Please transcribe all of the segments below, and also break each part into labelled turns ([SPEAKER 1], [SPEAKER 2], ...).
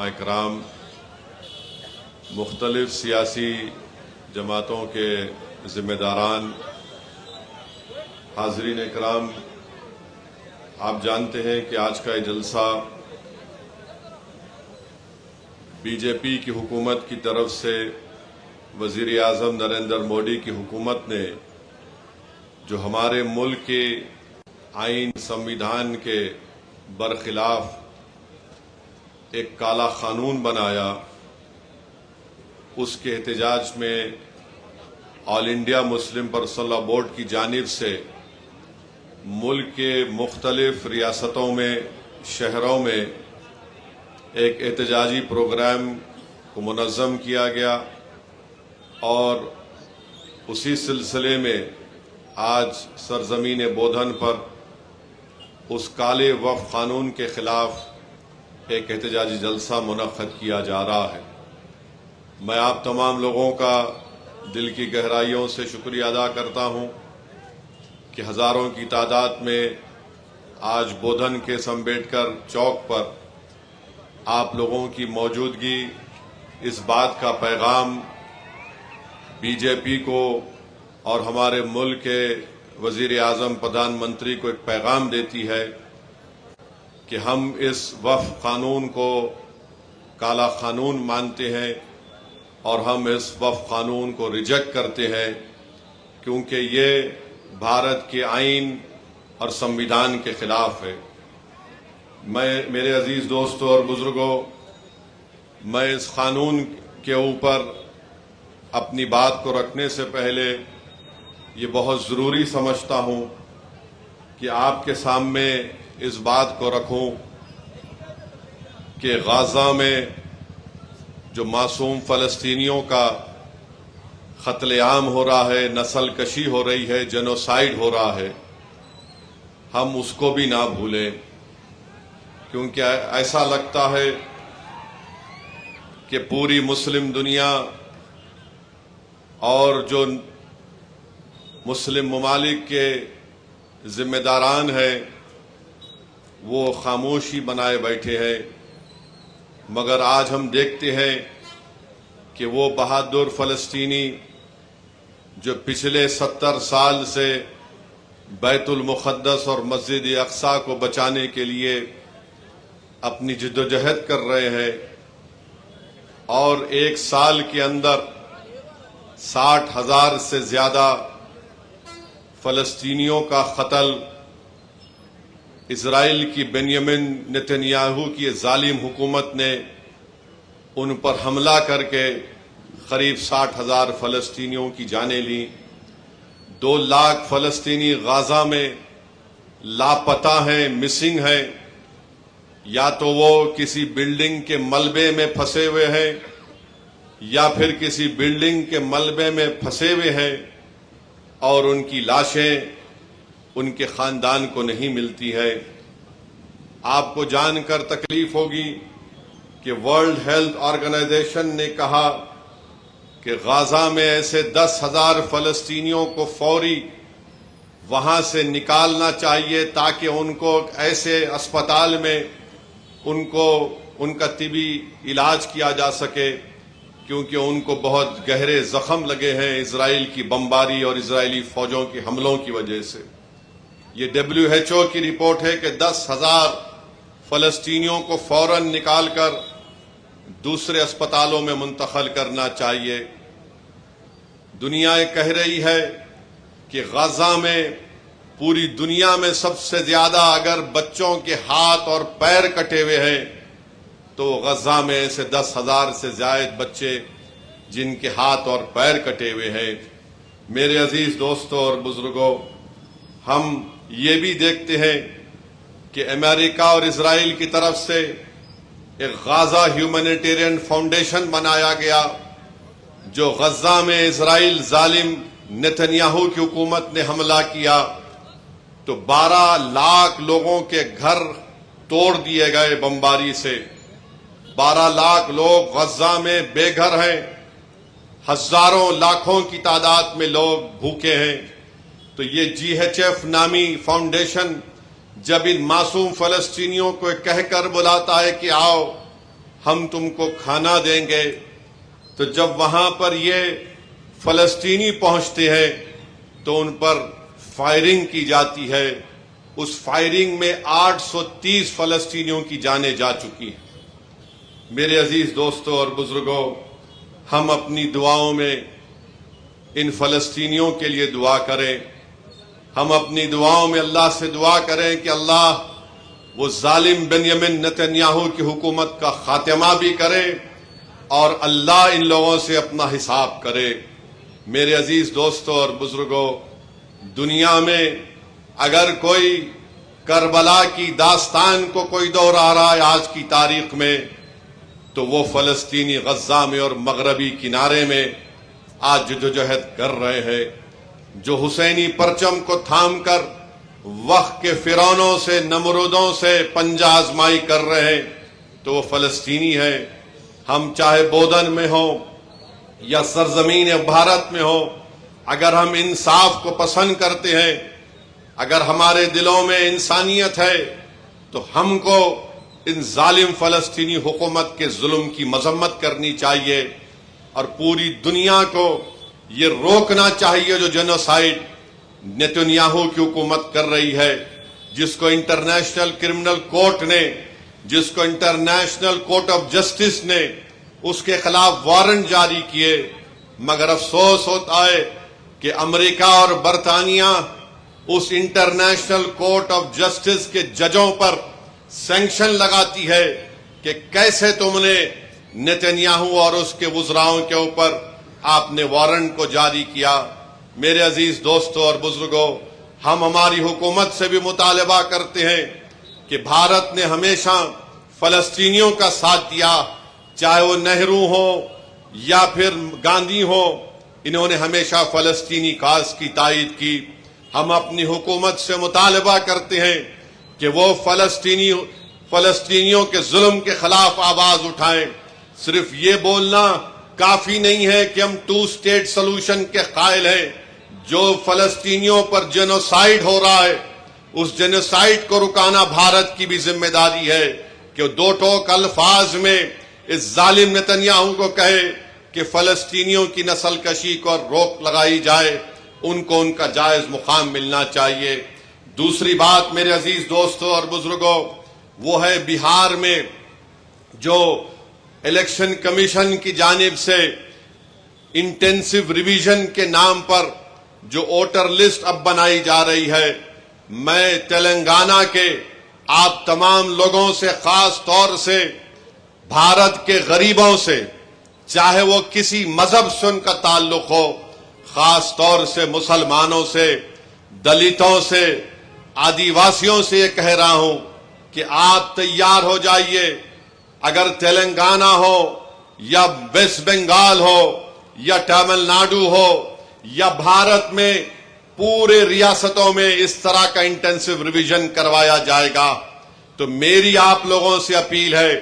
[SPEAKER 1] اکرام، مختلف سیاسی جماعتوں کے ذمہ داران، حاضرین اکرام، آپ جانتے ہیں کہ آج کا یہ جلسہ بی جے پی کی حکومت کی طرف سے وزیر اعظم نریندر مودی کی حکومت نے جو ہمارے ملک کے آئین سمویدھان کے برخلاف ایک کالا قانون بنایا، اس کے احتجاج میں all India Muslim personal law board کی جانب سے ملک کے مختلف ریاستوں میں، شہروں میں ایک احتجاجی پروگرام کو منظم کیا گیا، اور اسی سلسلے میں آج سرزمین بودھن پر اس کالے وقف قانون کے خلاف ایک احتجاجی جلسہ منعقد کیا جا رہا ہے۔ میں آپ تمام لوگوں کا دل کی گہرائیوں سے شکریہ ادا کرتا ہوں کہ ہزاروں کی تعداد میں آج بودھن کے امبیڈکر چوک پر آپ لوگوں کی موجودگی اس بات کا پیغام بی جے پی کو اور ہمارے ملک کے وزیر اعظم پردھان منتری کو ایک پیغام دیتی ہے کہ ہم اس وقف قانون کو کالا قانون مانتے ہیں اور ہم اس وقف قانون کو ریجیکٹ کرتے ہیں، کیونکہ یہ بھارت کے آئین اور سمویدھان کے خلاف ہے۔ میرے عزیز دوستوں اور بزرگوں، میں اس قانون کے اوپر اپنی بات کو رکھنے سے پہلے یہ بہت ضروری سمجھتا ہوں کہ آپ کے سامنے اس بات کو رکھوں کہ غزہ میں جو معصوم فلسطینیوں کا قتل عام ہو رہا ہے، نسل کشی ہو رہی ہے، جینوسائیڈ ہو رہا ہے، ہم اس کو بھی نہ بھولیں، کیونکہ ایسا لگتا ہے کہ پوری مسلم دنیا اور جو مسلم ممالک کے ذمہ داران ہیں وہ خاموشی بنائے بیٹھے ہیں، مگر آج ہم دیکھتے ہیں کہ وہ بہادر فلسطینی جو پچھلے 70 سال سے بیت المقدس اور مسجد اقصی کو بچانے کے لیے اپنی جدوجہد کر رہے ہیں، اور ایک سال کے اندر 60,000 سے زیادہ فلسطینیوں کا قتل اسرائیل کی بنیامین نتنیاہو کی ظالم حکومت نے ان پر حملہ کر کے قریب 60,000 فلسطینیوں کی جانیں لیں۔ 2 لاکھ فلسطینی غزہ میں لاپتہ ہیں، مسنگ ہیں، یا تو وہ کسی بلڈنگ کے ملبے میں پھنسے ہوئے ہیں یا پھر کسی بلڈنگ کے ملبے میں پھنسے ہوئے ہیں، اور ان کی لاشیں ان کے خاندان کو نہیں ملتی ہے۔ آپ کو جان کر تکلیف ہوگی کہ ورلڈ ہیلتھ آرگنائزیشن نے کہا کہ غزہ میں ایسے 10,000 فلسطینیوں کو فوری وہاں سے نکالنا چاہیے تاکہ ان کو ایسے اسپتال میں ان کا طبی علاج کیا جا سکے، کیونکہ ان کو بہت گہرے زخم لگے ہیں اسرائیل کی بمباری اور اسرائیلی فوجوں کے حملوں کی وجہ سے۔ یہ WHO کی رپورٹ ہے کہ 10,000 فلسطینیوں کو فوراً نکال کر دوسرے اسپتالوں میں منتقل کرنا چاہیے۔ دنیا کہہ رہی ہے کہ غزہ میں پوری دنیا میں سب سے زیادہ اگر بچوں کے ہاتھ اور پیر کٹے ہوئے ہیں تو غزہ میں ایسے 10,000 سے زائد بچے جن کے ہاتھ اور پیر کٹے ہوئے ہیں۔ میرے عزیز دوستوں اور بزرگوں، ہم یہ بھی دیکھتے ہیں کہ امریکہ اور اسرائیل کی طرف سے ایک غزہ ہیومینیٹیرین فاؤنڈیشن بنایا گیا، جو غزہ میں اسرائیل ظالم نتنیاہو کی حکومت نے حملہ کیا تو 12 لاکھ لوگوں کے گھر توڑ دیے گئے بمباری سے۔ 12 لاکھ لوگ غزہ میں بے گھر ہیں، ہزاروں لاکھوں کی تعداد میں لوگ بھوکے ہیں۔ تو یہ GHF نامی فاؤنڈیشن جب ان معصوم فلسطینیوں کو کہہ کر بلاتا ہے کہ آؤ ہم تم کو کھانا دیں گے، تو جب وہاں پر یہ فلسطینی پہنچتے ہیں تو ان پر فائرنگ کی جاتی ہے. اس فائرنگ میں 830 فلسطینیوں کی جانیں جا چکی ہیں. میرے عزیز دوستوں اور بزرگوں، ہم اپنی دعاؤں میں ان فلسطینیوں کے لیے دعا کریں. ہم اپنی دعاؤں میں اللہ سے دعا کریں کہ اللہ وہ ظالم بنیامین نتنیاہو کی حکومت کا خاتمہ بھی کرے اور اللہ ان لوگوں سے اپنا حساب کرے. میرے عزیز دوستوں اور بزرگوں، دنیا میں اگر کوئی کربلا کی داستان کو کوئی دہرا رہا ہے آج کی تاریخ میں، تو وہ فلسطینی غزہ میں اور مغربی کنارے میں آج جدوجہد کر رہے ہیں. جو حسینی پرچم کو تھام کر وقت کے فرعونوں سے، نمرودوں سے پنجہ آزمائی کر رہے ہیں، تو وہ فلسطینی ہے. ہم چاہے بودن میں ہوں یا سرزمین بھارت میں ہوں، اگر ہم انصاف کو پسند کرتے ہیں، اگر ہمارے دلوں میں انسانیت ہے، تو ہم کو ان ظالم فلسطینی حکومت کے ظلم کی مذمت کرنی چاہیے اور پوری دنیا کو یہ روکنا چاہیے جو جینوسائیڈ نیتنیاہو کی حکومت کر رہی ہے، جس کو انٹرنیشنل کرمنل کورٹ نے، جس کو انٹرنیشنل کورٹ آف جسٹس نے اس کے خلاف وارنٹ جاری کیے. مگر افسوس ہوتا ہے کہ امریکہ اور برطانیہ اس انٹرنیشنل کورٹ آف جسٹس کے ججوں پر سینکشن لگاتی ہے کہ کیسے تم نے نیتنیاہو اور اس کے وزراؤں کے اوپر آپ نے وارنٹ کو جاری کیا. میرے عزیز دوستوں اور بزرگوں، ہم ہماری حکومت سے بھی مطالبہ کرتے ہیں کہ بھارت نے ہمیشہ فلسطینیوں کا ساتھ دیا، چاہے وہ نہرو ہو یا پھر گاندھی ہو، انہوں نے ہمیشہ فلسطینی کاز کی تائید کی. ہم اپنی حکومت سے مطالبہ کرتے ہیں کہ وہ فلسطینیوں کے ظلم کے خلاف آواز اٹھائیں. صرف یہ بولنا کافی نہیں ہے کہ ہم 2 اسٹیٹ سلوشن کے قائل ہیں. جو فلسطینیوں پر جینوسائیڈ ہو رہا ہے، اس جینوسائیڈ کو رکانا بھارت کی بھی ذمہ داری ہے کہ 2 ٹوک الفاظ میں اس ظالم نتنیاہو کو کہے کہ فلسطینیوں کی نسل کشی کو روک لگائی جائے، ان کو ان کا جائز مقام ملنا چاہیے. دوسری بات میرے عزیز دوستوں اور بزرگوں، وہ ہے بہار میں جو الیکشن کمیشن کی جانب سے انٹینسو ریویژن کے نام پر جو ووٹر لسٹ اب بنائی جا رہی ہے، میں تلنگانہ کے آپ تمام لوگوں سے، خاص طور سے بھارت کے غریبوں سے، چاہے وہ کسی مذہب سے ان کا تعلق ہو، خاص طور سے مسلمانوں سے، دلتوں سے، آدیواسیوں سے یہ کہہ رہا ہوں کہ آپ تیار ہو جائیے. اگر تلنگانہ ہو یا ویسٹ بنگال ہو یا تامل ناڈو ہو یا بھارت میں پورے ریاستوں میں اس طرح کا انٹینسو ریویژن کروایا جائے گا، تو میری آپ لوگوں سے اپیل ہے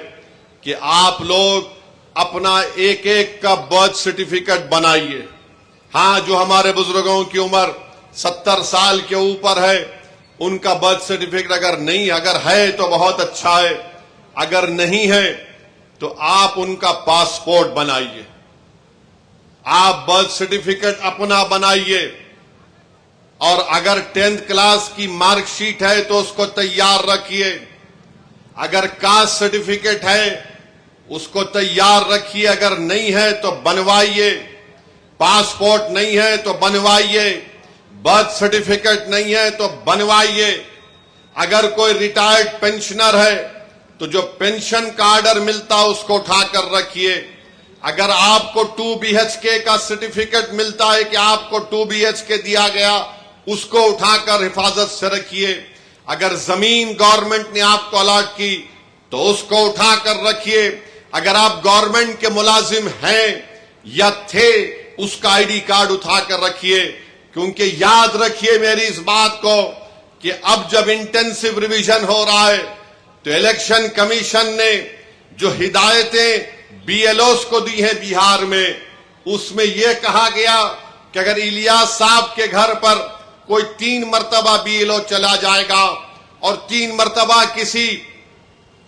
[SPEAKER 1] کہ آپ لوگ اپنا ایک ایک کا برتھ سرٹیفکیٹ بنائیے. ہاں، جو ہمارے بزرگوں کی عمر 70 سال کے اوپر ہے، ان کا برتھ سرٹیفکیٹ اگر ہے تو بہت اچھا ہے، اگر نہیں ہے تو آپ ان کا پاسپورٹ بنائیے. آپ برتھ سرٹیفکیٹ اپنا بنائیے، اور اگر 10th کلاس کی مارک شیٹ ہے تو اس کو تیار رکھیے. اگر کاسٹ سرٹیفکیٹ ہے اس کو تیار رکھیے، اگر نہیں ہے تو بنوائیے. پاسپورٹ نہیں ہے تو بنوائیے، برتھ سرٹیفکیٹ نہیں ہے تو بنوائیے. اگر کوئی ریٹائرڈ پینشنر ہے تو جو پینشن کا آرڈر ملتا اس کو اٹھا کر رکھیے. اگر آپ کو 2 BHK کا سرٹیفکیٹ ملتا ہے کہ آپ کو 2 BHK دیا گیا، اس کو اٹھا کر حفاظت سے رکھیے. اگر زمین گورنمنٹ نے آپ کو الاٹ کی تو اس کو اٹھا کر رکھیے. اگر آپ گورنمنٹ کے ملازم ہیں یا تھے، اس کا ID کارڈ اٹھا کر رکھیے. کیونکہ یاد رکھیے میری اس بات کو کہ اب جب انٹینسو ریویژن ہو رہا ہے تو الیکشن کمیشن نے جو ہدایتیں BLOs کو دی ہیں بہار میں، اس میں یہ کہا گیا کہ اگر الیاس صاحب کے گھر پر کوئی 3 مرتبہ BLO چلا جائے گا اور 3 مرتبہ کسی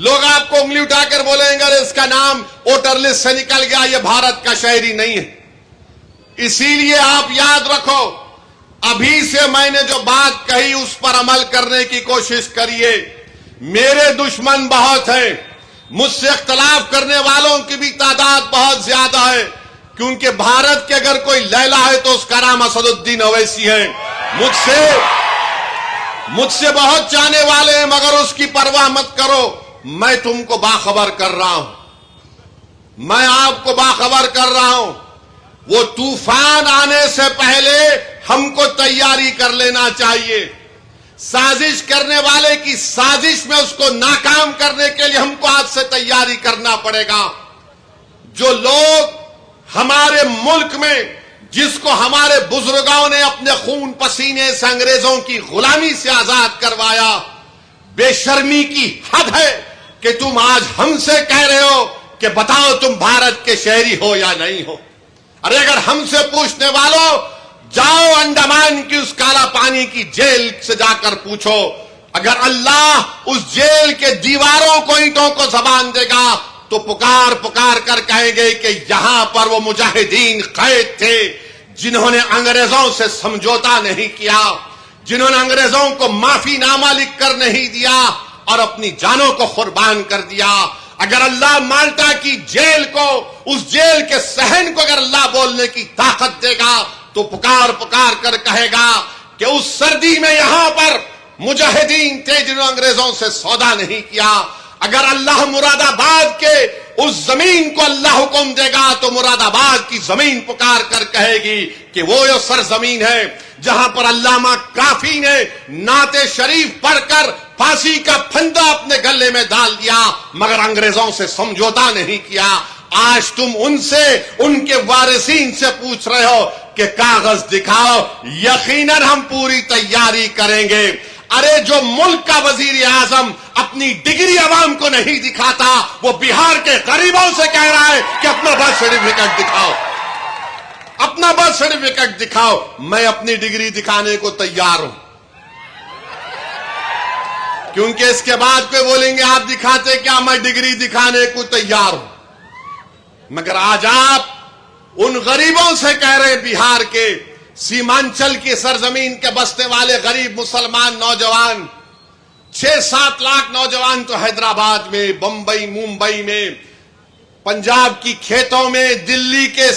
[SPEAKER 1] لوگ آپ کو انگلی اٹھا کر بولیں گے اس کا نام ووٹر لسٹ سے نکل گیا، یہ بھارت کا شہری نہیں ہے۔ اسی لیے آپ یاد رکھو، ابھی سے میں نے جو بات کہی اس پر عمل کرنے کی کوشش کریے۔ میرے دشمن بہت ہیں، مجھ سے اختلاف کرنے والوں کی بھی تعداد بہت زیادہ ہے، کیونکہ بھارت کے اگر کوئی لیلا ہے تو اس کا نام اسد الدین اویسی ہے۔ مجھ سے بہت چاہنے والے ہیں، مگر اس کی پرواہ مت کرو، میں تم کو باخبر کر رہا ہوں، میں آپ کو باخبر کر رہا ہوں۔ وہ طوفان آنے سے پہلے ہم کو تیاری کر لینا چاہیے۔ سازش کرنے والے کی سازش میں اس کو ناکام کرنے کے لیے ہم کو آج سے تیاری کرنا پڑے گا۔ جو لوگ ہمارے ملک میں، جس کو ہمارے بزرگوں نے اپنے خون پسینے سے انگریزوں کی غلامی سے آزاد کروایا، بے شرمی کی حد ہے کہ تم آج ہم سے کہہ رہے ہو کہ بتاؤ تم بھارت کے شہری ہو یا نہیں ہو۔ ارے اگر ہم سے پوچھنے والوں، جاؤ انڈمان کی اس کالا پانی کی جیل سے جا کر پوچھو، اگر اللہ اس جیل کے دیواروں کو، اینٹوں کو زبان دے گا تو پکار پکار کر کہیں گے کہ یہاں پر وہ مجاہدین قید تھے جنہوں نے انگریزوں سے سمجھوتا نہیں کیا، جنہوں نے انگریزوں کو معافی نامہ لکھ کر نہیں دیا اور اپنی جانوں کو قربان کر دیا۔ اگر اللہ مالٹا کی جیل کو، اس جیل کے صحن کو اگر اللہ بولنے کی طاقت دے گا تو پکار پکار کر کہے گا کہ اس سردی میں یہاں پر مجاہدین تھے جنہوں نے انگریزوں سے سودا نہیں کیا۔ اگر اللہ مراد آباد کے اس زمین کو اللہ حکم دے گا تو مراد آباد کی زمین پکار کر کہے گی کہ وہ یہ سرزمین ہے جہاں پر علامہ کافی نے نعت شریف پڑھ کر پھانسی کا پھندا اپنے گلے میں ڈال دیا، مگر انگریزوں سے سمجھوتا نہیں کیا۔ آج تم ان سے، ان کے وارثین سے پوچھ رہے ہو کہ کاغذ دکھاؤ، یقیناً ہم پوری تیاری کریں گے۔ ارے جو ملک کا وزیر اعظم اپنی ڈگری عوام کو نہیں دکھاتا، وہ بہار کے غریبوں سے کہہ رہا ہے کہ اپنا برتھ سرٹیفکیٹ دکھاؤ، اپنا برتھ سرٹیفکیٹ دکھاؤ۔ میں اپنی ڈگری دکھانے کو تیار ہوں، کیونکہ اس کے بعد کوئی بولیں گے آپ دکھاتے کیا؟ میں ڈگری دکھانے کو تیار ہوں، مگر آج آپ ان غریبوں سے کہہ رہے بہار کے، سیمانچل کی سرزمین کے بسنے والے غریب مسلمان نوجوان، 6-7 لاکھ نوجوان تو حیدرآباد میں، بمبئی، ممبئی میں، پنجاب کی کھیتوں میں، دلی کے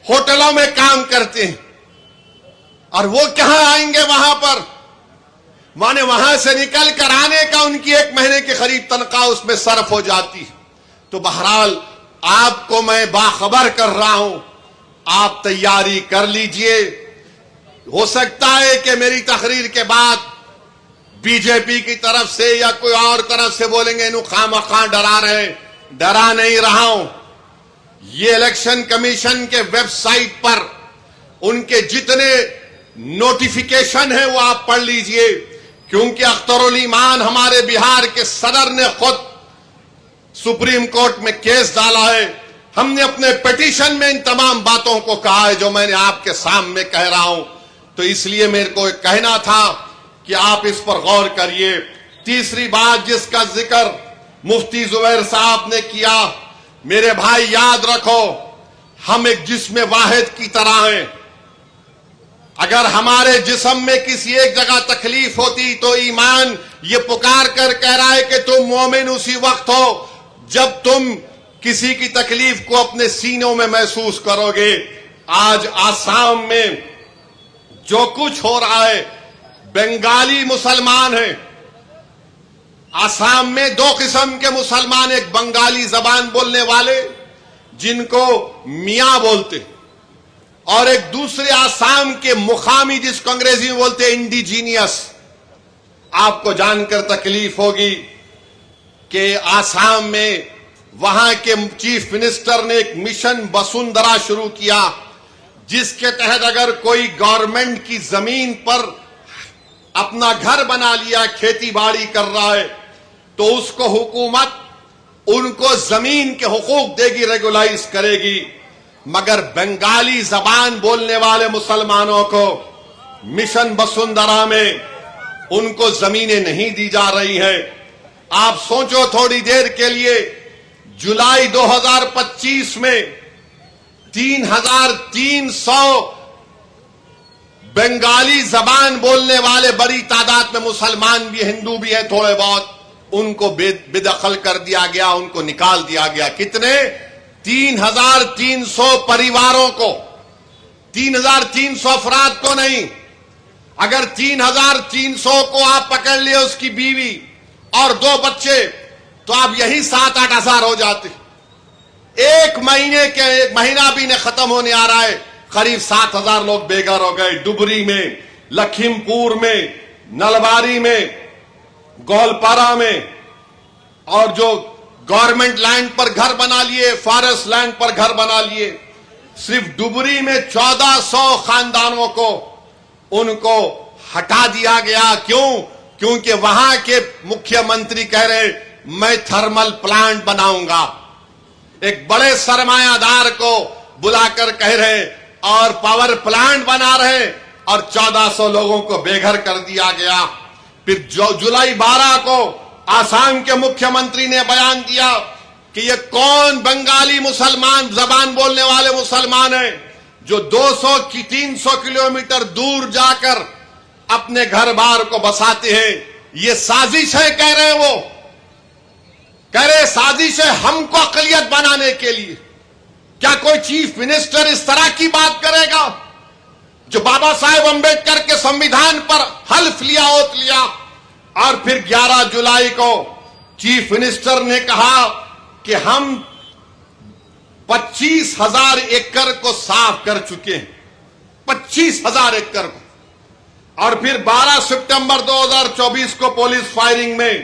[SPEAKER 1] ہوٹلوں میں کام کرتے ہیں، اور وہ کہاں آئیں گے وہاں پر؟ مانے وہاں سے نکل کر آنے کا ان کی 1 مہینے کی قریب تنخواہ اس میں صرف ہو جاتی ہے۔ تو بہرحال آپ کو میں باخبر کر رہا ہوں، آپ تیاری کر لیجئے۔ ہو سکتا ہے کہ میری تقریر کے بعد بی جے پی کی طرف سے یا کوئی اور طرف سے بولیں گے انہوں خواہ ڈرا رہے ہیں، ڈرا نہیں رہا ہوں۔ یہ الیکشن کمیشن کے ویب سائٹ پر ان کے جتنے نوٹیفیکیشن ہیں وہ آپ پڑھ لیجئے، کیونکہ اختر الایمان ہمارے بہار کے صدر نے خود سپریم کورٹ میں کیس ڈالا ہے۔ ہم نے اپنے پیٹیشن میں ان تمام باتوں کو کہا ہے جو میں نے آپ کے سامنے کہہ رہا ہوں، تو اس لیے میرے کو کہنا تھا کہ آپ اس پر غور کریے۔ تیسری بات جس کا ذکر مفتی زبیر صاحب نے کیا، میرے بھائی یاد رکھو، ہم ایک جسم واحد کی طرح ہیں۔ اگر ہمارے جسم میں کسی ایک جگہ تکلیف ہوتی تو ایمان یہ پکار کر کہہ رہا ہے کہ تم مومن اسی وقت ہو جب تم کسی کی تکلیف کو اپنے سینوں میں محسوس کرو گے۔ آج آسام میں جو کچھ ہو رہا ہے، بنگالی مسلمان ہیں آسام میں، 2 قسم کے مسلمان، ایک بنگالی زبان بولنے والے جن کو میاں بولتے، اور ایک دوسرے آسام کے مقامی جس کو انگریزی میں بولتے انڈیجینیس۔ آپ کو جان کر تکلیف ہوگی کہ آسام میں وہاں کے چیف منسٹر نے ایک مشن وسندھرا شروع کیا، جس کے تحت اگر کوئی گورنمنٹ کی زمین پر اپنا گھر بنا لیا، کھیتی باڑی کر رہا ہے، تو اس کو حکومت ان کو زمین کے حقوق دے گی، ریگولائز کرے گی، مگر بنگالی زبان بولنے والے مسلمانوں کو مشن وسندھرا میں ان کو زمینیں نہیں دی جا رہی ہیں۔ آپ سوچو تھوڑی دیر کے لیے، جولائی 2025 میں 3,300 بنگالی زبان بولنے والے بڑی تعداد میں مسلمان بھی، ہندو بھی ہیں تھوڑے بہت، ان کو بے دخل کر دیا گیا، ان کو نکال دیا گیا۔ کتنے؟ 3,300 پریواروں کو، 3,300 افراد کو نہیں۔ اگر 3,300 کو آپ پکڑ لیے، اس کی بیوی اور 2 بچے، تو آپ یہی 7-8 ہزار ہو جاتے۔ ایک مہینہ بھی نہیں ختم ہونے آ رہا ہے، قریب 7,000 لوگ بے گھر ہو گئے۔ ڈبری میں، لکھیم پور میں، نلباری میں، گولپارا میں، اور جو گورنمنٹ لینڈ پر گھر بنا لیے، فارسٹ لینڈ پر گھر بنا لیے۔ صرف ڈبری میں 1,400 خاندانوں کو ان کو ہٹا دیا گیا۔ کیوں؟ کیونکہ وہاں کے مکھیہ منتری کہہ رہے میں تھرمل پلانٹ بناؤں گا، ایک بڑے سرمایہ دار کو بلا کر کہہ رہے اور پاور پلانٹ بنا رہے، اور 1,400 لوگوں کو بے گھر کر دیا گیا۔ پھر جولائی 12 کو آسام کے مکھیہ منتری نے بیان دیا کہ یہ کون بنگالی مسلمان زبان بولنے والے مسلمان ہیں جو 200-300 کلومیٹر دور جا کر اپنے گھر بار کو بساتے ہیں۔ یہ سازش ہے، کہہ رہے وہ، کہہ رہے سازش ہے ہم کو اقلیت بنانے کے لیے۔ کیا کوئی چیف منسٹر اس طرح کی بات کرے گا جو بابا صاحب امبیڈکر کے سمویدھان پر حلف لیا، اوت لیا؟ اور پھر 11 جولائی کو چیف منسٹر نے کہا کہ ہم 25,000 ایکڑ کو صاف کر چکے ہیں، 25,000 ایکڑ کو۔ اور پھر 12 سپٹمبر 2024 کو پولیس فائرنگ میں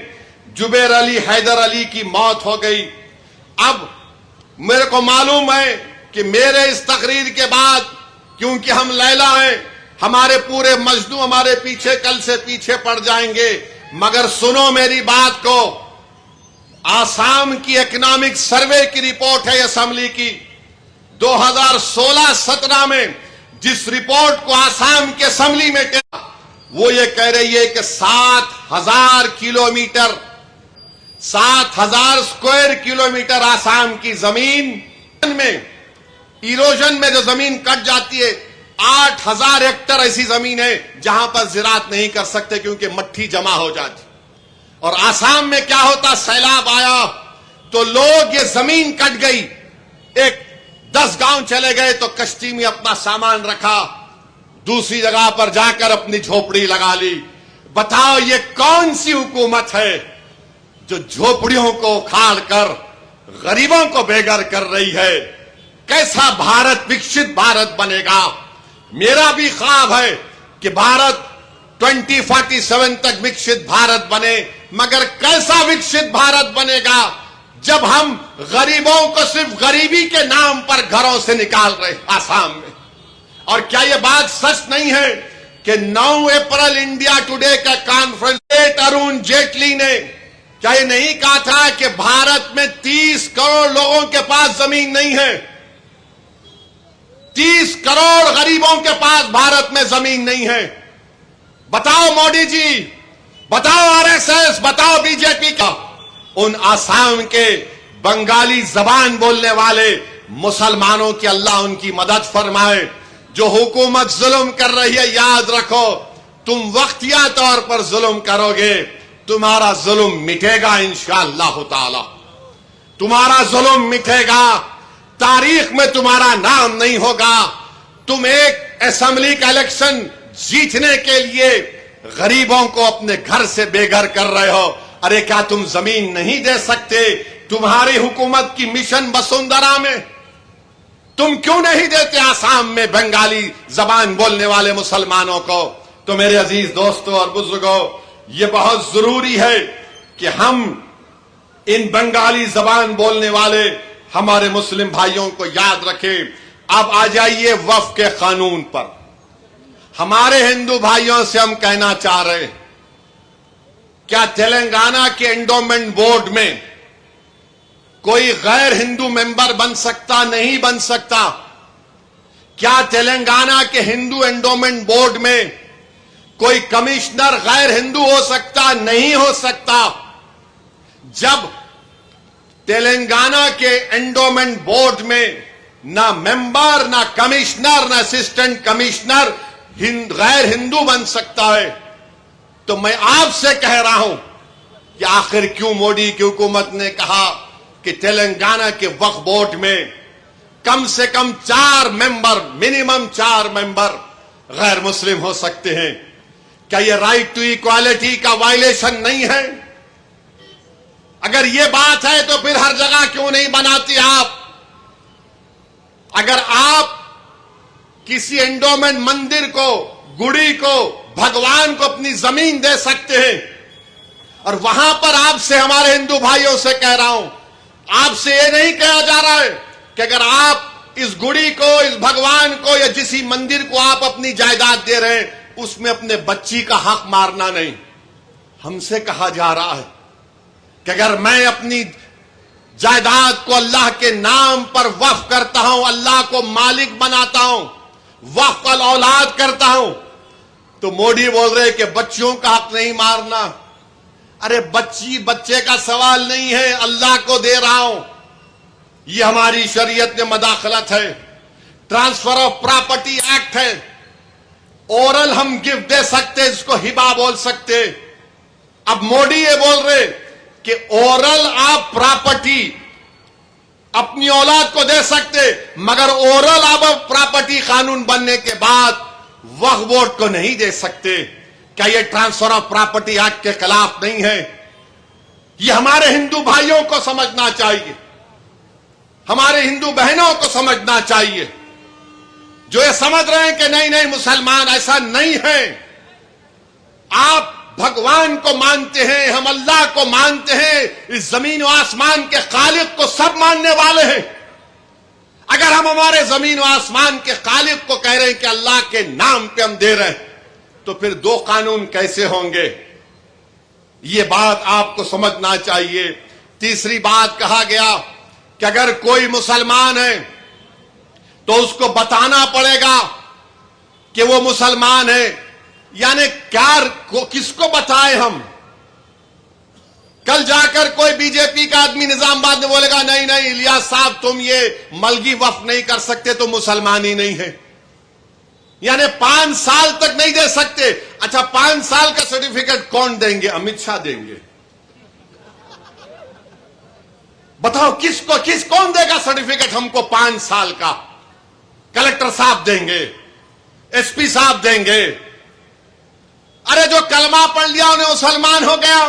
[SPEAKER 1] جبیر علی حیدر علی کی موت ہو گئی۔ اب میرے کو معلوم ہے کہ میرے اس تقریر کے بعد، کیونکہ ہم لیلا ہیں، ہمارے پورے مجدو ہمارے پیچھے کل سے پیچھے پڑ جائیں گے، مگر سنو میری بات کو۔ آسام کی اکنامک سروے کی رپورٹ ہے اسمبلی کی 2016-17 میں، جس رپورٹ کو آسام کے اسمبلی میں کیا، وہ یہ کہہ رہی ہے کہ 7,000 کلومیٹر 7,000 اسکوائر کلومیٹر آسام کی زمین میں ایروجن میں جو زمین کٹ جاتی ہے، 8,000 ہیکٹر ایسی زمین ہے جہاں پر زراعت نہیں کر سکتے کیونکہ مٹی جمع ہو جاتی۔ اور آسام میں کیا ہوتا، سیلاب آیا تو لوگ، یہ زمین کٹ گئی، ایک 10 گاؤں چلے گئے تو کشتی میں اپنا سامان رکھا، دوسری جگہ پر جا کر اپنی جھوپڑی لگا لی۔ بتاؤ یہ کون سی حکومت ہے جو جھوپڑیوں کو کھاڑ کر غریبوں کو بے گھر کر رہی ہے؟ کیسا بھارت وکشت بھارت بنے گا؟ میرا بھی خواب ہے کہ بھارت 2047 تک وکشت بھارت بنے، مگر کیسا وکشت بھارت بنے گا جب ہم غریبوں کو صرف غریبی کے نام پر گھروں سے نکال رہے آسام میں؟ اور کیا یہ بات سچ نہیں ہے کہ 9 اپریل انڈیا ٹوڈے کا کانفرنس ارون جیٹلی نے کیا یہ نہیں کہا تھا کہ بھارت میں 30 کروڑ لوگوں کے پاس زمین نہیں ہے؟ 30 کروڑ غریبوں کے پاس بھارت میں زمین نہیں ہے۔ بتاؤ مودی جی، بتاؤ آر ایس ایس، بتاؤ بی جے پی کا، ان آسام کے بنگالی زبان بولنے والے مسلمانوں کی اللہ ان کی مدد فرمائے۔ جو حکومت ظلم کر رہی ہے، یاد رکھو تم وقتیہ طور پر ظلم کرو گے، تمہارا ظلم مٹے گا انشاءاللہ تعالی، تمہارا ظلم مٹے گا، تاریخ میں تمہارا نام نہیں ہوگا۔ تم ایک اسمبلی کا الیکشن جیتنے کے لیے غریبوں کو اپنے گھر سے بے گھر کر رہے ہو۔ ارے کیا تم زمین نہیں دے سکتے؟ تمہاری حکومت کی مشن وسندھرا میں تم کیوں نہیں دیتے آسام میں بنگالی زبان بولنے والے مسلمانوں کو؟ تو میرے عزیز دوستوں اور بزرگوں، یہ بہت ضروری ہے کہ ہم ان بنگالی زبان بولنے والے ہمارے مسلم بھائیوں کو یاد رکھیں۔ اب آ جائیے وقف کے قانون پر۔ ہمارے ہندو بھائیوں سے ہم کہنا چاہ رہے ہیں، کیا تلنگانہ کے انڈومنٹ بورڈ میں کوئی غیر ہندو ممبر بن سکتا؟ نہیں بن سکتا۔ کیا تلنگانہ کے ہندو انڈومنٹ بورڈ میں کوئی کمشنر غیر ہندو ہو سکتا؟ نہیں ہو سکتا۔ جب تلنگانہ کے انڈومنٹ بورڈ میں نہ ممبر، نہ کمشنر، نہ اسسٹنٹ کمشنر غیر ہندو بن سکتا ہے، تو میں آپ سے کہہ رہا ہوں کہ آخر کیوں مودی کی حکومت نے کہا کہ تلنگانہ کے وقف بورڈ میں کم سے کم 4 ممبر، منیمم 4 ممبر غیر مسلم ہو سکتے ہیں؟ کیا یہ رائٹ ٹو ایکوالٹی کا وائلیشن نہیں ہے؟ اگر یہ بات ہے تو پھر ہر جگہ کیوں نہیں بناتی آپ؟ اگر آپ کسی انڈومنٹ مندر کو، گڑی کو، بھگوان کو اپنی زمین دے سکتے ہیں، اور وہاں پر آپ سے، ہمارے ہندو بھائیوں سے کہہ رہا ہوں، آپ سے یہ نہیں کہا جا رہا ہے کہ اگر آپ اس گڑی کو، اس بھگوان کو یا کسی مندر کو آپ اپنی جائیداد دے رہے ہیں، اس میں اپنے بچی کا حق مارنا نہیں۔ ہم سے کہا جا رہا ہے کہ اگر میں اپنی جائیداد کو اللہ کے نام پر وقف کرتا ہوں، اللہ کو مالک بناتا ہوں، وقف الاولاد کرتا ہوں، تو مودی بول رہے کہ بچیوں کا حق نہیں مارنا۔ ارے بچے کا سوال نہیں ہے، اللہ کو دے رہا ہوں، یہ ہماری شریعت میں مداخلت ہے۔ ٹرانسفر آف پراپرٹی ایکٹ ہے، اورل ہم گفٹ دے سکتے، اس کو ہبہ بول سکتے۔ اب مودی یہ بول رہے کہ اورل آپ پراپرٹی اپنی اولاد کو دے سکتے، مگر اورل آپ پراپرٹی قانون بننے کے بعد وقف بورڈ کو نہیں دے سکتے۔ کیا یہ ٹرانسفر آف پراپرٹی ایکٹ کے خلاف نہیں ہے؟ یہ ہمارے ہندو بھائیوں کو سمجھنا چاہیے، ہمارے ہندو بہنوں کو سمجھنا چاہیے، جو یہ سمجھ رہے ہیں کہ نہیں نہیں مسلمان ایسا نہیں ہے۔ آپ بھگوان کو مانتے ہیں، ہم اللہ کو مانتے ہیں، اس زمین و آسمان کے خالق کو سب ماننے والے ہیں۔ اگر ہم ہمارے زمین و آسمان کے خالق کو کہہ رہے ہیں کہ اللہ کے نام پہ ہم دے رہے ہیں، تو پھر 2 قانون کیسے ہوں گے؟ یہ بات آپ کو سمجھنا چاہیے۔ تیسری بات کہا گیا کہ اگر کوئی مسلمان ہے تو اس کو بتانا پڑے گا کہ وہ مسلمان ہے۔ یعنی کیا کس کو بتائے ہم؟ کل جا کر کوئی بی جے پی کا آدمی نظام آباد میں بولے گا نہیں نہیں الیاس صاحب تم یہ ملگی وقف نہیں کر سکتے تو مسلمان ہی نہیں ہے، یعنی 5 سال تک نہیں دے سکتے۔ اچھا 5 سال کا سرٹیفکیٹ کون دیں گے؟ امت شاہ دیں گے؟ بتاؤ کون دے گا سرٹیفکیٹ ہم کو 5 سال کا؟ کلکٹر صاحب دیں گے، ایس پی صاحب دیں گے۔ ارے جو کلمہ پڑھ لیا انہیں مسلمان ہو گیا۔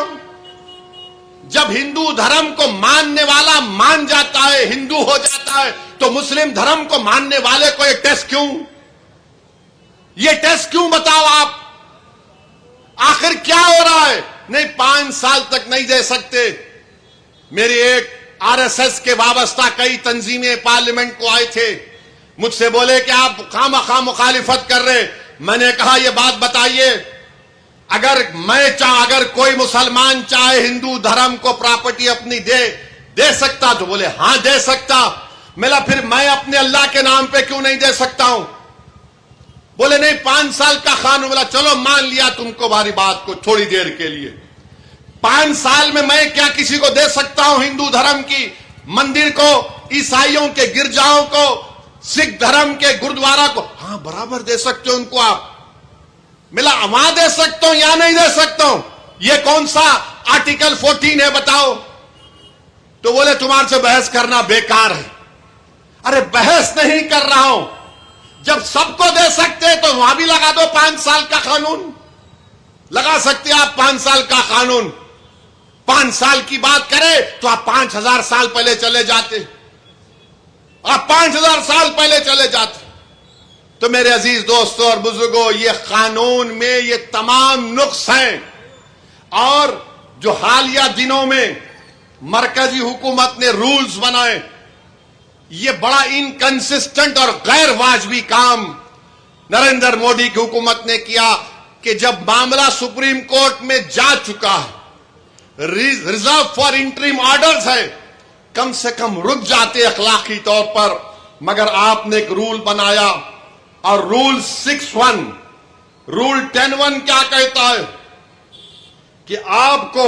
[SPEAKER 1] جب ہندو دھرم کو ماننے والا مان جاتا ہے، ہندو ہو جاتا ہے، تو مسلم دھرم کو ماننے والے کو یہ ٹیسٹ کیوں؟ یہ ٹیسٹ کیوں بتاؤ آپ؟ آخر کیا ہو رہا ہے؟ نہیں 5 سال تک نہیں دے سکتے۔ میری ایک آر ایس ایس کے وابستہ کئی تنظیمیں پارلیمنٹ کو آئے تھے، مجھ سے بولے کہ آپ خواہ مخالفت کر رہے۔ میں نے کہا یہ بات بتائیے، اگر کوئی مسلمان چاہے ہندو دھرم کو پراپرٹی اپنی دے سکتا، تو بولے ہاں دے سکتا۔ میرا پھر میں اپنے اللہ کے نام پہ کیوں نہیں دے سکتا ہوں؟ بولے نہیں 5 سال کا قانون۔ بولا چلو مان لیا تم کو ہماری بات کو تھوڑی دیر کے لیے۔ 5 سال میں میں کیا کسی کو دے سکتا ہوں؟ ہندو دھرم کی مندر کو، عیسائیوں کے گرجاؤں کو، سکھ دھرم کے گردوارہ کو؟ ہاں برابر دے سکتے ہو ان کو آپ۔ ملا وہاں دے سکتا ہوں یا نہیں دے سکتا ہوں؟ یہ کون سا آرٹیکل 14 ہے بتاؤ؟ تو بولے تمہارے سے بحث کرنا بیکار ہے۔ ارے بحث نہیں کر رہا ہوں، جب سب کو دے سکتے تو وہاں بھی لگا دو 5 سال کا قانون۔ لگا سکتے آپ 5 سال کا قانون۔ 5 سال کی بات کرے تو آپ 5000 سال پہلے چلے جاتے، آپ 5000 سال پہلے چلے جاتے۔ تو میرے عزیز دوستوں اور بزرگوں، یہ قانون میں یہ تمام نقص ہیں، اور جو حالیہ دنوں میں مرکزی حکومت نے رولز بنائے، یہ بڑا انکنسسٹنٹ اور غیر واجبی کام نریندر مودی کی حکومت نے کیا کہ جب معاملہ سپریم کورٹ میں جا چکا ہے، ریزرو فار انٹریم آرڈرز ہے، کم سے کم رک جاتے اخلاقی طور پر۔ مگر آپ نے ایک رول بنایا، اور رول 6(1) رول 10(1) کیا کہتا ہے کہ آپ کو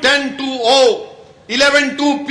[SPEAKER 1] 10(2)(o), 11(2)(p).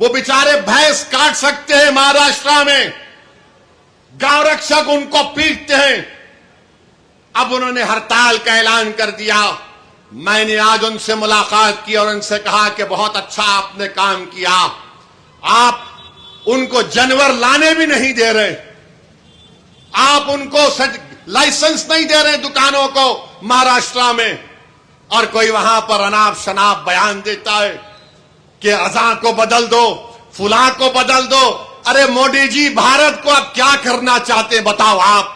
[SPEAKER 1] وہ بیچارے بھینس کاٹ سکتے ہیں مہاراشٹر میں، گاؤں رکشک ان کو پیٹتے ہیں. اب انہوں نے ہڑتال کا اعلان کر دیا. میں نے آج ان سے ملاقات کی اور ان سے کہا کہ بہت اچھا آپ نے کام کیا. آپ ان کو جانور لانے بھی نہیں دے رہے، آپ ان کو لائسنس نہیں دے رہے دکانوں کو مہاراشٹر میں، اور کوئی وہاں پر اناپ شناپ بیان دیتا ہے کہ اذان کو بدل دو، فلاں کو بدل دو. ارے مودی جی، بھارت کو اب کیا کرنا چاہتے بتاؤ آپ؟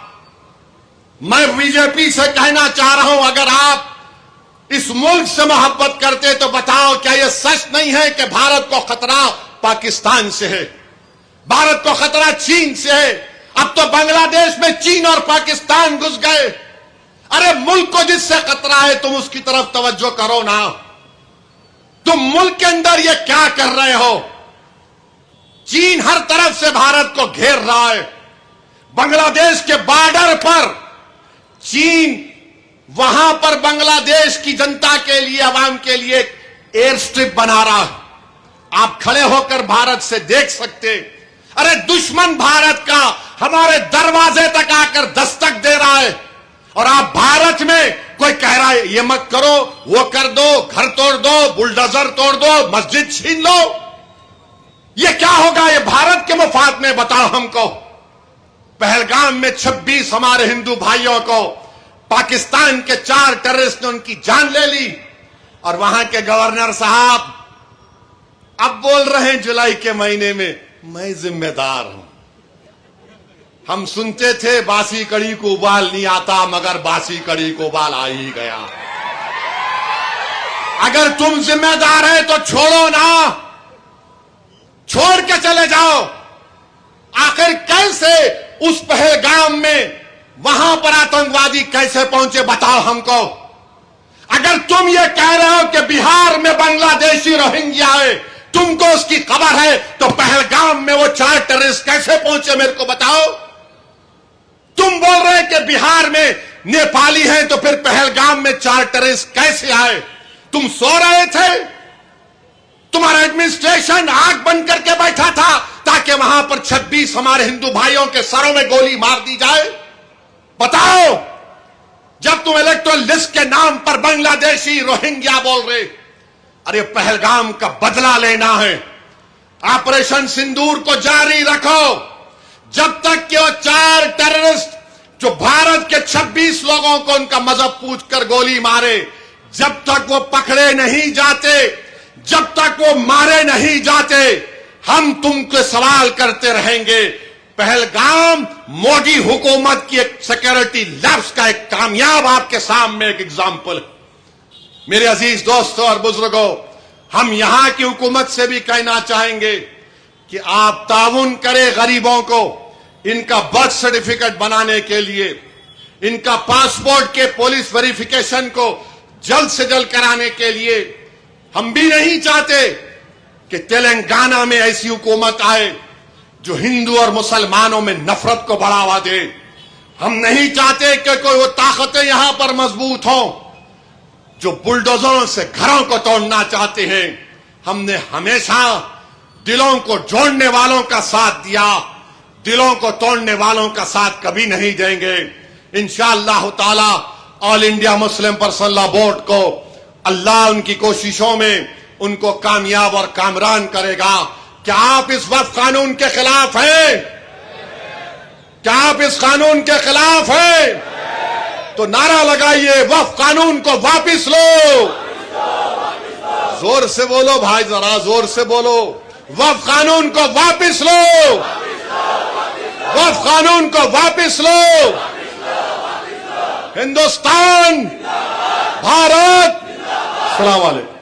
[SPEAKER 1] میں بی جے پی سے کہنا چاہ رہا ہوں، اگر آپ اس ملک سے محبت کرتے تو بتاؤ کیا یہ سچ نہیں ہے کہ بھارت کو خطرہ پاکستان سے ہے، بھارت کو خطرہ چین سے ہے؟ اب تو بنگلہ دیش میں چین اور پاکستان گھس گئے. ارے ملک کو جس سے خطرہ ہے تم اس کی طرف توجہ کرو نا. تم ملک کے اندر یہ کیا کر رہے ہو؟ چین ہر طرف سے بھارت کو گھیر رہا ہے. بنگلہ دیش کے بارڈر پر چین وہاں پر بنگلہ دیش کی جنتا کے لیے، عوام کے لیے ایئر سٹرپ بنا رہا ہے. آپ کھڑے ہو کر بھارت سے دیکھ سکتے. ارے دشمن بھارت کا ہمارے دروازے تک آ کر دستک دے رہا ہے، اور آپ بھارت میں کوئی کہہ رہا ہے یہ مت کرو، وہ کر دو، گھر توڑ دو، بلڈوزر توڑ دو، مسجد چھین لو. یہ کیا ہوگا؟ یہ بھارت کے مفاد میں بتاؤ ہم کو. پہلگام میں 26 ہمارے ہندو بھائیوں کو پاکستان کے 4 ٹیررسٹ نے ان کی جان لے لی، اور وہاں کے گورنر صاحب اب بول رہے ہیں جولائی کے مہینے میں میں ذمہ دار ہوں. ہم سنتے تھے باسی کڑی کو ابال نہیں آتا، مگر باسی کڑی کو ابال آ ہی گیا. اگر تم ذمہ دار ہے تو چھوڑو نا، چھوڑ کے چلے جاؤ. آخر کیسے اس پہلگام میں وہاں پر آتنکوادی کیسے پہنچے بتاؤ ہم کو. اگر تم یہ کہہ رہے ہو کہ بہار میں بنگلہ دیشی روہنگیا ہے، تم کو اس کی خبر ہے، تو پہلگام میں وہ 4 ٹیررسٹ کیسے پہنچے میرے کو بتاؤ. تم بول رہے کہ بہار میں نیپالی ہیں، تو پھر پہلگام میں 4 ٹیررسٹ کیسے آئے؟ تم سو رہے تھے؟ تمہارا ایڈمنسٹریشن آگ بند کر کے بیٹھا تھا تاکہ وہاں پر 26 ہمارے ہندو بھائیوں کے سروں میں گولی مار دی جائے. بتاؤ، جب تم الیکٹرل لسٹ کے نام پر بنگلہ دیشی روہنگیا بول رہے، ارے پہلگام کا بدلہ لینا ہے. آپریشن سندور کو جاری رکھو جب تک کہ وہ 4 ٹیررسٹ جو بھارت کے 26 لوگوں کو ان کا مذہب پوچھ کر گولی مارے، جب تک وہ پکڑے نہیں جاتے، جب تک وہ مارے نہیں جاتے، ہم تم کو سوال کرتے رہیں گے. پہلگام مودی حکومت کی ایک سیکورٹی لیبس کا ایک کامیاب آپ کے سامنے ایک ایگزامپل. میرے عزیز دوستوں اور بزرگوں، ہم یہاں کی حکومت سے بھی کہنا چاہیں گے کہ آپ تعاون کریں غریبوں کو ان کا برتھ سرٹیفکیٹ بنانے کے لیے، ان کا پاسپورٹ کے پولیس ویریفیکیشن کو جلد سے جلد کرانے کے لیے. ہم بھی نہیں چاہتے کہ تلنگانہ میں ایسی حکومت آئے جو ہندو اور مسلمانوں میں نفرت کو بڑھاوا دے. ہم نہیں چاہتے کہ کوئی وہ طاقتیں یہاں پر مضبوط ہوں جو بلڈوزروں سے گھروں کو توڑنا چاہتے ہیں. ہم نے ہمیشہ دلوں کو جوڑنے والوں کا ساتھ دیا، دلوں کو توڑنے والوں کا ساتھ کبھی نہیں دیں گے. انشاءاللہ تعالی آل انڈیا مسلم پرسنل لا بورڈ کو اللہ ان کی کوششوں میں ان کو کامیاب اور کامران کرے گا. کیا آپ اس وقف قانون کے خلاف ہیں؟ کیا آپ اس قانون کے خلاف ہیں؟ تو نعرہ لگائیے، وقف قانون کو واپس لو. زور سے بولو بھائی، ذرا زور سے بولو. وقف قانون کو واپس لو، وقف قانون کو واپس لو. ہندوستان، بھارت. السلام علیکم.